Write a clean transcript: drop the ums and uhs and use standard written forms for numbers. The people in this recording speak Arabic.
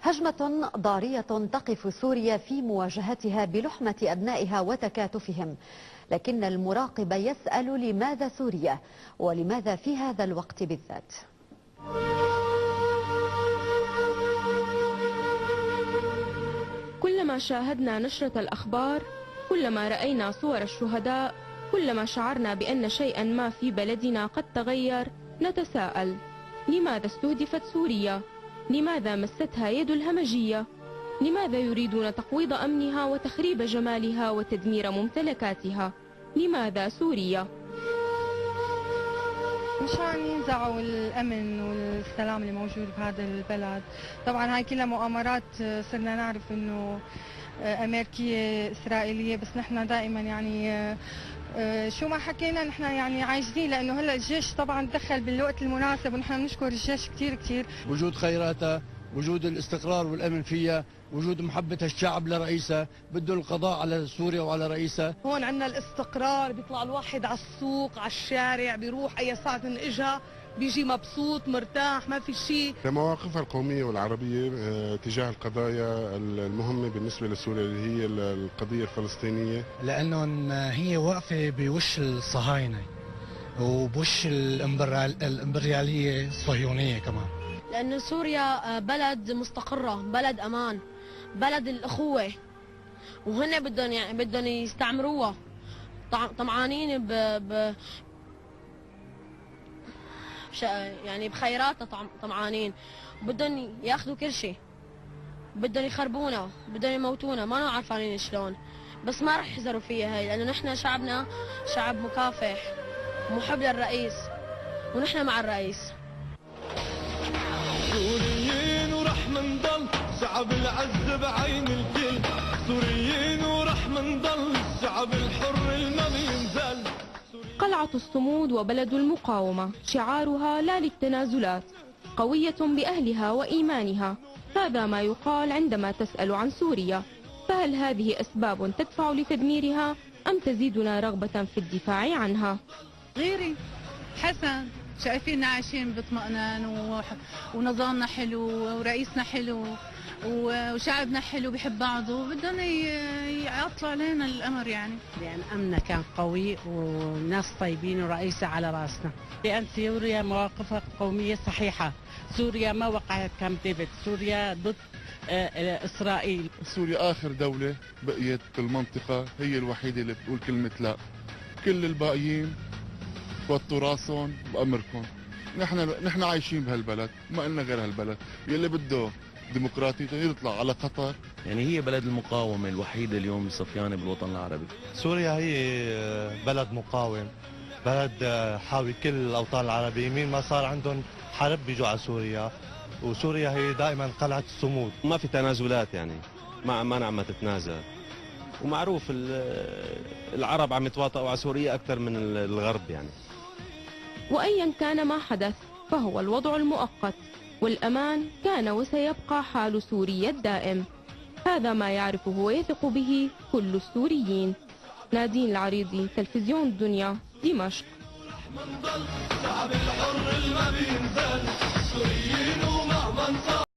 هجمة ضارية تقف سوريا في مواجهتها بلحمة أبنائها وتكاتفهم، لكن المراقب يسأل لماذا سوريا ولماذا في هذا الوقت بالذات؟ كلما شاهدنا نشرة الأخبار، كلما رأينا صور الشهداء، كلما شعرنا بأن شيئا ما في بلدنا قد تغير، نتساءل: لماذا استهدفت سوريا؟ لماذا مستها يد الهمجية؟ لماذا يريدون تقويض أمنها وتخريب جمالها وتدمير ممتلكاتها؟ لماذا سوريا؟ مشان ينزعوا الأمن والسلام اللي موجود بهذا البلد. طبعا هاي كلها مؤامرات، صرنا نعرف انه أمريكية إسرائيلية، بس نحن دائما يعني شو ما حكينا نحن يعني عاجزين، لأنه هلا الجيش طبعا دخل بالوقت المناسب، ونحن بنشكر الجيش كثير. وجود خيراتها، وجود الاستقرار والأمن فيها، وجود محبة الشعب لرئيسها، بده القضاء على سوريا وعلى رئيسها. هون عندنا الاستقرار، بيطلع الواحد على السوق على الشارع، بيروح أي ساعة إجا بيجي مبسوط مرتاح، ما في شيء. مواقفها القومية والعربية تجاه القضايا المهمة بالنسبة لسوريا اللي هي القضية الفلسطينية، لأنهم هي واقفة بوش الصهاينة وبوش الإمبريالية الصهيونية كمان. لأن سوريا بلد مستقرة، بلد أمان، بلد الأخوة، وهن بدهم يستعمروها، طمعانين يعني بخيراتها، طمعانين، بدهم ياخذوا كل شيء، بدهم يخربونا، بدهم يموتونا، ما عارفين شلون، بس ما رح يحذروا فيها هي، لأنه نحن شعبنا شعب مكافح ومحب للرئيس، ونحن مع الرئيس. سوريين ورح منضل شعب العز بعين الكل، سوريين ورح منضل الشعب الحر الما بينزل. قلعة الصمود وبلد المقاومة شعارها لا للتنازلات، قوية بأهلها وإيمانها. هذا ما يقال عندما تسأل عن سوريا، فهل هذه أسباب تدفع لتدميرها أم تزيدنا رغبة في الدفاع عنها؟ غيري حسن، شايفيننا عايشين باطمئنان ونظامنا حلو ورئيسنا حلو وشعبنا حلو بيحب بعضه، بدهم يعطلوا علينا الامر يعني امننا كان قوي وناس طيبين ورئيسه على راسنا. لان سوريا مواقفها قوميه صحيحه، سوريا ما وقعت كامب ديفيد، سوريا ضد اسرائيل. سوريا اخر دولة بقيت بالمنطقة، هي الوحيدة اللي بتقول كلمة لا، كل الباقيين وطوا راسهم بأمركم. نحن عايشين بهالبلد، ما إلنا غير هالبلد، يلي بده ديمقراطية يطلع على قطر. يعني هي بلد المقاومة الوحيدة اليوم الصفيانة بالوطن العربي. سوريا هي بلد مقاوم، بلد حاوي كل الأوطان العربية، مين ما صار عندهم حرب بيجوا على سوريا، وسوريا هي دائما قلعة الصمود. ما في تنازلات، يعني ما عم تتنازل، ومعروف العرب عم يتواطئوا على سوريا أكثر من الغرب يعني. وأيا كان ما حدث فهو الوضع المؤقت، والأمان كان وسيبقى حال سوريا الدائم. هذا ما يعرفه ويثق به كل السوريين. نادين العريضي، تلفزيون الدنيا، دمشق.